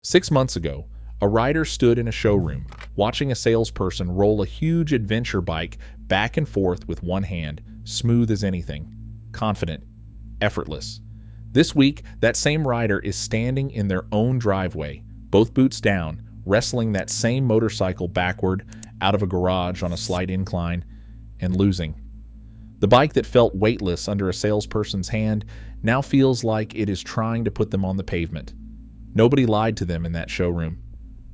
6 months ago, a rider stood in a showroom, watching a salesperson roll a huge adventure bike back and forth with one hand, smooth as anything, confident, effortless. This week, that same rider is standing in their own driveway, both boots down, wrestling that same motorcycle backward out of a garage on a slight incline, and losing. The bike that felt weightless under a salesperson's hand now feels like it is trying to put them on the pavement. Nobody lied to them in that showroom.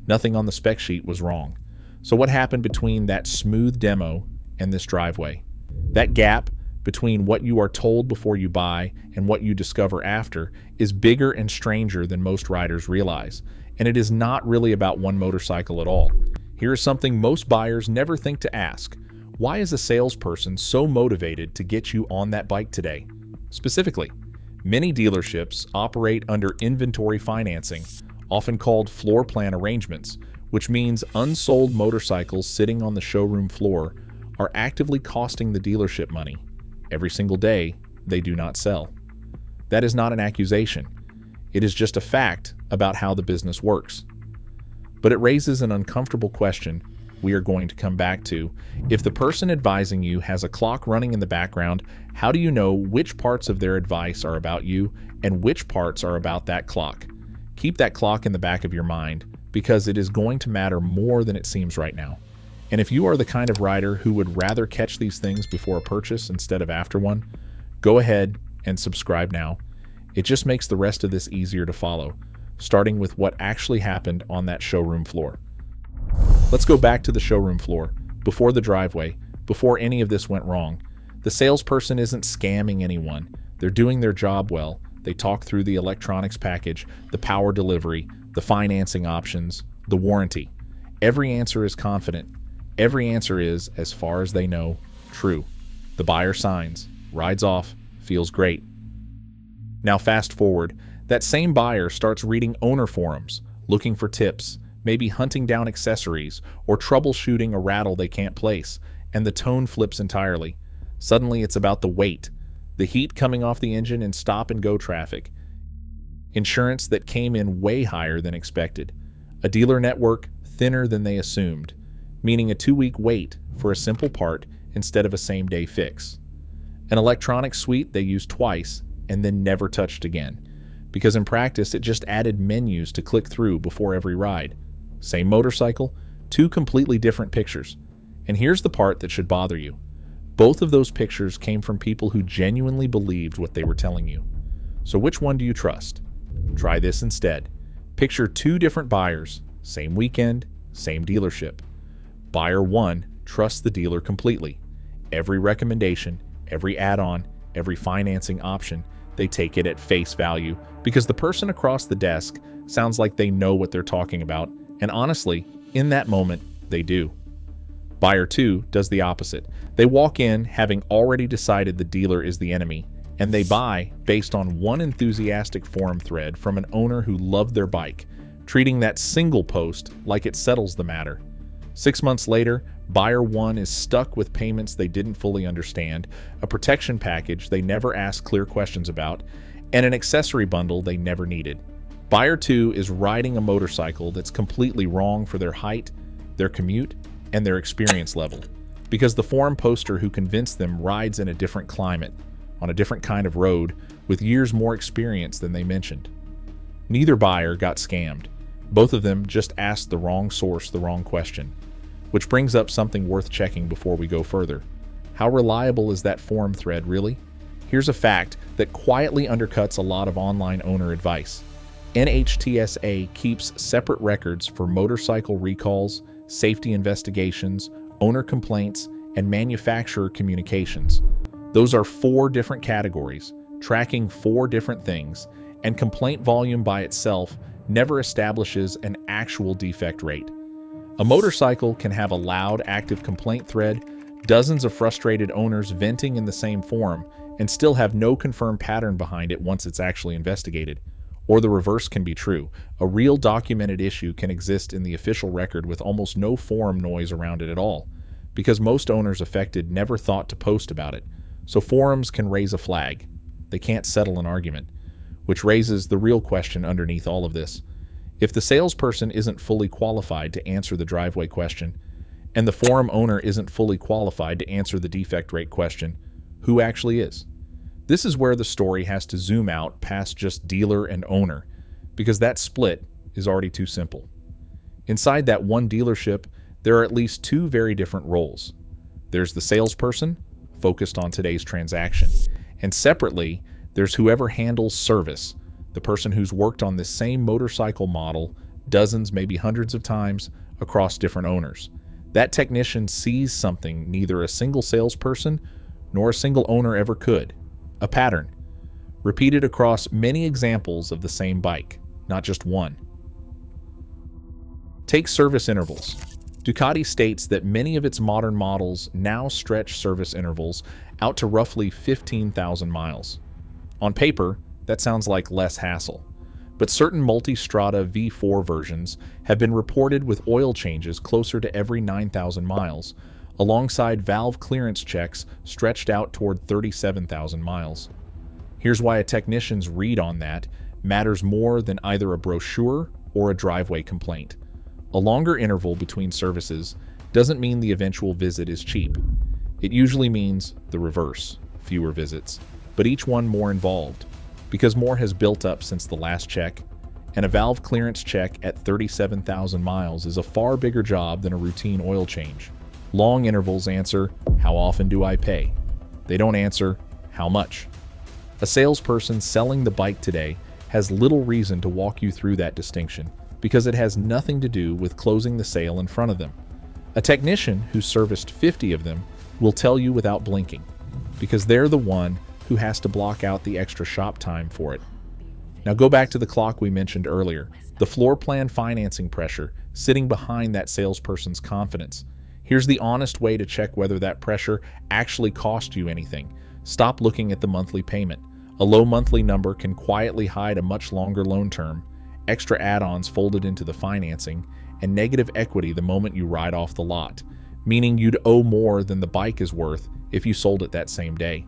Nothing on the spec sheet was wrong. So what happened between that smooth demo and this driveway? That gap between what you are told before you buy and what you discover after is bigger and stranger than most riders realize. And it is not really about one motorcycle at all. Here is something most buyers never think to ask. Why is a salesperson so motivated to get you on that bike today? Specifically, many dealerships operate under inventory financing, often called floor plan arrangements, which means unsold motorcycles sitting on the showroom floor are actively costing the dealership money. Every single day, they do not sell. That is not an accusation. It is just a fact about how the business works. But it raises an uncomfortable question we are going to come back to. If the person advising you has a clock running in the background, how do you know which parts of their advice are about you and which parts are about that clock? Keep that clock in the back of your mind, because it is going to matter more than it seems right now. And if you are the kind of rider who would rather catch these things before a purchase instead of after one, go ahead and subscribe now. It just makes the rest of this easier to follow, starting with what actually happened on that showroom floor. Let's go back to the showroom floor, before the driveway, before any of this went wrong. The salesperson isn't scamming anyone. They're doing their job well. They talk through the electronics package, the power delivery, the financing options, the warranty. Every answer is confident. Every answer is, as far as they know, true. The buyer signs, rides off, feels great. Now fast forward, that same buyer starts reading owner forums, looking for tips, maybe hunting down accessories or troubleshooting a rattle they can't place, and the tone flips entirely. Suddenly it's about the weight, the heat coming off the engine in stop-and-go traffic, insurance that came in way higher than expected, a dealer network thinner than they assumed, meaning a 2-week wait for a simple part instead of a same-day fix, an electronic suite they used twice and then never touched again, because in practice it just added menus to click through before every ride. Same motorcycle, 2 completely different pictures. And here's the part that should bother you. Both of those pictures came from people who genuinely believed what they were telling you. So which one do you trust? Try this instead. Picture 2 different buyers, same weekend, same dealership. Buyer 1 trusts the dealer completely. Every recommendation, every add-on, every financing option, they take it at face value because the person across the desk sounds like they know what they're talking about, and honestly, in that moment, they do. Buyer 2 does the opposite. They walk in having already decided the dealer is the enemy, and they buy based on one enthusiastic forum thread from an owner who loved their bike, treating that single post like it settles the matter. 6 months later, Buyer 1 is stuck with payments they didn't fully understand, a protection package they never asked clear questions about, and an accessory bundle they never needed. Buyer 2 is riding a motorcycle that's completely wrong for their height, their commute, and their experience level, because the forum poster who convinced them rides in a different climate, on a different kind of road, with years more experience than they mentioned. Neither buyer got scammed. Both of them just asked the wrong source the wrong question, which brings up something worth checking before we go further. How reliable is that forum thread really? Here's a fact that quietly undercuts a lot of online owner advice. NHTSA keeps separate records for motorcycle recalls, safety investigations, owner complaints, and manufacturer communications. Those are 4 different categories, tracking 4 different things, and complaint volume by itself never establishes an actual defect rate. A motorcycle can have a loud, active complaint thread, dozens of frustrated owners venting in the same forum, and still have no confirmed pattern behind it once it's actually investigated. Or the reverse can be true. A real documented issue can exist in the official record with almost no forum noise around it at all, because most owners affected never thought to post about it. So forums can raise a flag. They can't settle an argument, which raises the real question underneath all of this. If the salesperson isn't fully qualified to answer the driveway question, and the forum owner isn't fully qualified to answer the defect rate question, who actually is? This is where the story has to zoom out past just dealer and owner, because that split is already too simple. Inside that one dealership, there are at least two very different roles. There's the salesperson, focused on today's transaction, and separately, there's whoever handles service, the person who's worked on this same motorcycle model dozens, maybe hundreds of times across different owners. That technician sees something neither a single salesperson nor a single owner ever could. A pattern, repeated across many examples of the same bike, not just one. Take service intervals. Ducati states that many of its modern models now stretch service intervals out to roughly 15,000 miles. On paper, that sounds like less hassle, but certain Multistrada V4 versions have been reported with oil changes closer to every 9,000 miles, alongside valve clearance checks stretched out toward 37,000 miles. Here's why a technician's read on that matters more than either a brochure or a driveway complaint. A longer interval between services doesn't mean the eventual visit is cheap. It usually means the reverse, fewer visits, but each one more involved, because more has built up since the last check, and a valve clearance check at 37,000 miles is a far bigger job than a routine oil change. Long intervals answer, how often do I pay? They don't answer, how much? A salesperson selling the bike today has little reason to walk you through that distinction, because it has nothing to do with closing the sale in front of them. A technician who serviced 50 of them will tell you without blinking, because they're the one who has to block out the extra shop time for it. Now go back to the clock we mentioned earlier, the floor plan financing pressure sitting behind that salesperson's confidence. Here's the honest way to check whether that pressure actually cost you anything. Stop looking at the monthly payment. A low monthly number can quietly hide a much longer loan term, extra add-ons folded into the financing, and negative equity the moment you ride off the lot, meaning you'd owe more than the bike is worth if you sold it that same day.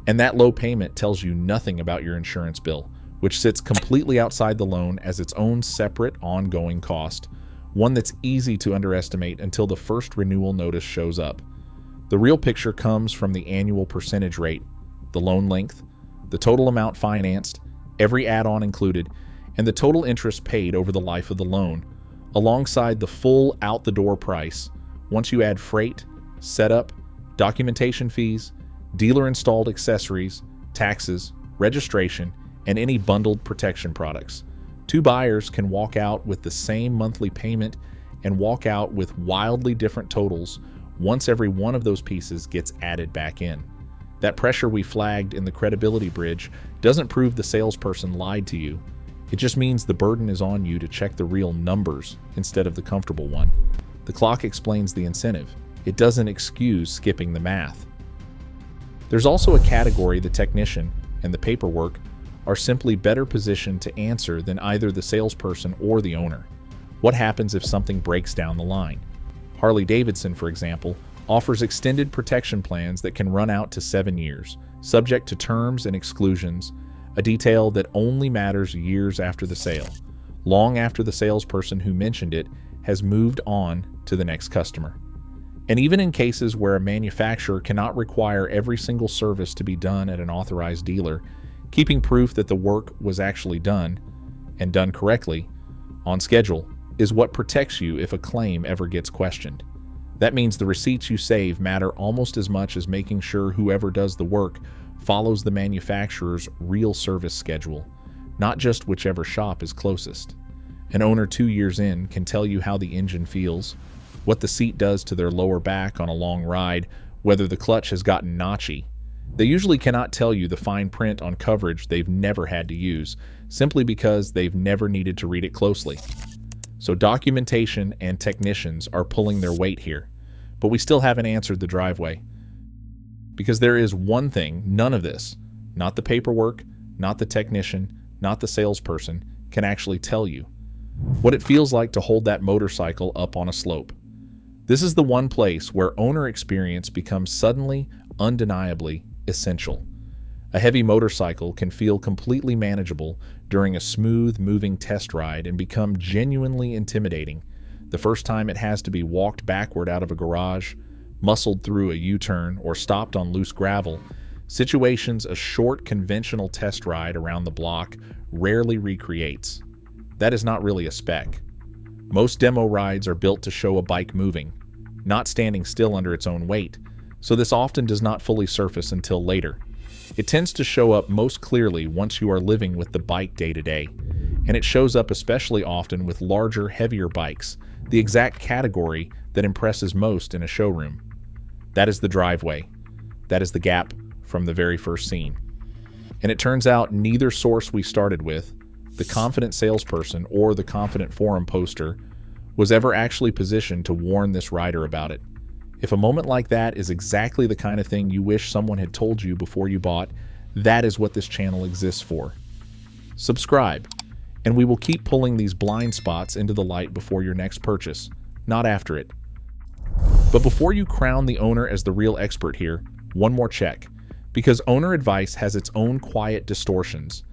And that low payment tells you nothing about your insurance bill, which sits completely outside the loan as its own separate ongoing cost, one that's easy to underestimate until the first renewal notice shows up. The real picture comes from the annual percentage rate, the loan length, the total amount financed, every add-on included, and the total interest paid over the life of the loan, alongside the full out-the-door price once you add freight, setup, documentation fees, dealer-installed accessories, taxes, registration, and any bundled protection products. Two buyers can walk out with the same monthly payment and walk out with wildly different totals once every one of those pieces gets added back in. That pressure we flagged in the credibility bridge doesn't prove the salesperson lied to you. It just means the burden is on you to check the real numbers instead of the comfortable one. The clock explains the incentive. It doesn't excuse skipping the math. There's also a category the technician and the paperwork are simply better positioned to answer than either the salesperson or the owner. What happens if something breaks down the line? Harley-Davidson, for example, offers extended protection plans that can run out to 7 years, subject to terms and exclusions, a detail that only matters years after the sale, long after the salesperson who mentioned it has moved on to the next customer. And even in cases where a manufacturer cannot require every single service to be done at an authorized dealer, keeping proof that the work was actually done, and done correctly, on schedule, is what protects you if a claim ever gets questioned. That means the receipts you save matter almost as much as making sure whoever does the work follows the manufacturer's real service schedule, not just whichever shop is closest. An owner 2 years in can tell you how the engine feels, what the seat does to their lower back on a long ride, whether the clutch has gotten notchy. They usually cannot tell you the fine print on coverage they've never had to use, simply because they've never needed to read it closely. So documentation and technicians are pulling their weight here, but we still haven't answered the driveway. Because there is one thing none of this, not the paperwork, not the technician, not the salesperson, can actually tell you. What it feels like to hold that motorcycle up on a slope. This is the one place where owner experience becomes suddenly, undeniably essential. A heavy motorcycle can feel completely manageable during a smooth, moving test ride and become genuinely intimidating the first time it has to be walked backward out of a garage, muscled through a U-turn, or stopped on loose gravel. Situations a short, conventional test ride around the block rarely recreates. That is not really a spec. Most demo rides are built to show a bike moving, not standing still under its own weight, so this often does not fully surface until later. It tends to show up most clearly once you are living with the bike day to day, and it shows up especially often with larger, heavier bikes, the exact category that impresses most in a showroom. That is the driveway. That is the gap from the very first scene. And it turns out neither source we started with, the confident salesperson or the confident forum poster, was ever actually positioned to warn this rider about it. If a moment like that is exactly the kind of thing you wish someone had told you before you bought, that is what this channel exists for. Subscribe, and we will keep pulling these blind spots into the light before your next purchase, not after it. But before you crown the owner as the real expert here, one more check. Because owner advice has its own quiet distortions.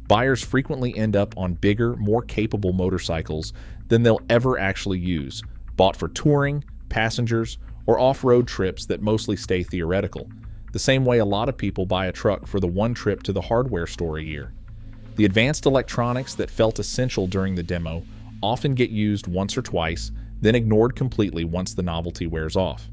Buyers frequently end up on bigger, more capable motorcycles than they'll ever actually use, bought for touring, passengers, or off-road trips that mostly stay theoretical, the same way a lot of people buy a truck for the one trip to the hardware store a year. The advanced electronics that felt essential during the demo often get used once or twice, then ignored completely once the novelty wears off.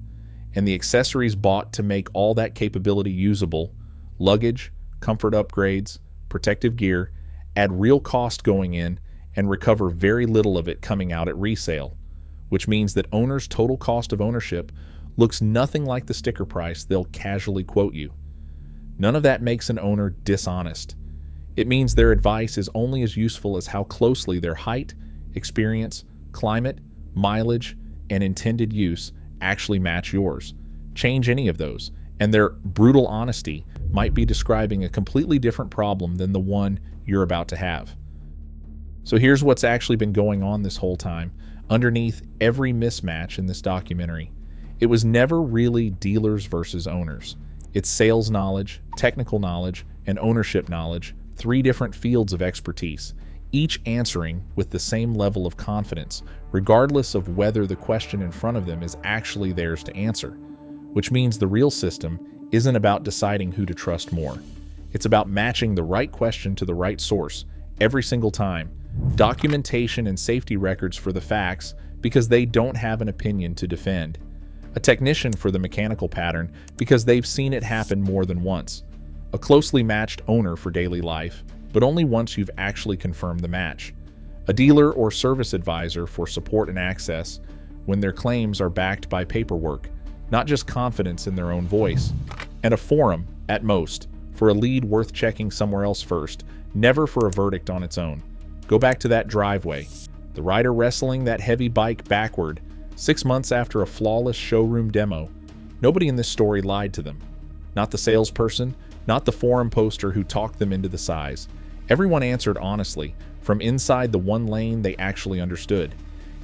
And the accessories bought to make all that capability usable, luggage, comfort upgrades, protective gear, add real cost going in and recover very little of it coming out at resale, which means that owner's total cost of ownership looks nothing like the sticker price they'll casually quote you. None of that makes an owner dishonest. It means their advice is only as useful as how closely their height, experience, climate, mileage, and intended use actually match yours. Change any of those, and their brutal honesty might be describing a completely different problem than the one you're about to have. So here's what's actually been going on this whole time, underneath every mismatch in this documentary. It was never really dealers versus owners. It's sales knowledge, technical knowledge, and ownership knowledge, three different fields of expertise, each answering with the same level of confidence, regardless of whether the question in front of them is actually theirs to answer, which means the real system isn't about deciding who to trust more. It's about matching the right question to the right source every single time, documentation and safety records for the facts because they don't have an opinion to defend, a technician for the mechanical pattern because they've seen it happen more than once, a closely matched owner for daily life, but only once you've actually confirmed the match, a dealer or service advisor for support and access when their claims are backed by paperwork, not just confidence in their own voice, and a forum, at most, for a lead worth checking somewhere else first, never for a verdict on its own. Go back to that driveway, the rider wrestling that heavy bike backward 6 months after a flawless showroom demo. Nobody in this story lied to them. Not the salesperson, not the forum poster who talked them into the size. Everyone answered honestly, from inside the one lane they actually understood.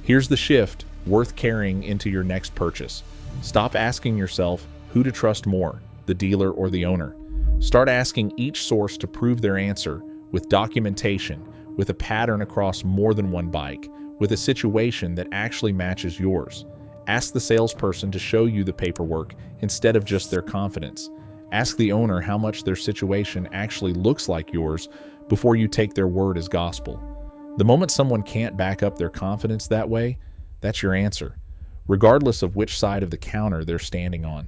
Here's the shift worth carrying into your next purchase. Stop asking yourself who to trust more, the dealer or the owner. Start asking each source to prove their answer with documentation, with a pattern across more than one bike, with a situation that actually matches yours. Ask the salesperson to show you the paperwork instead of just their confidence. Ask the owner how much their situation actually looks like yours before you take their word as gospel. The moment someone can't back up their confidence that way, that's your answer, regardless of which side of the counter they're standing on.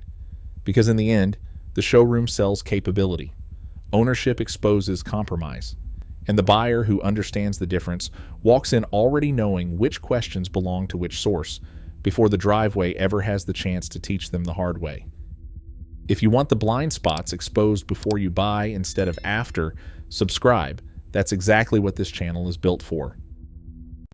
Because in the end, the showroom sells capability. Ownership exposes compromise. And the buyer who understands the difference walks in already knowing which questions belong to which source before the driveway ever has the chance to teach them the hard way. If you want the blind spots exposed before you buy instead of after, subscribe. That's exactly what this channel is built for.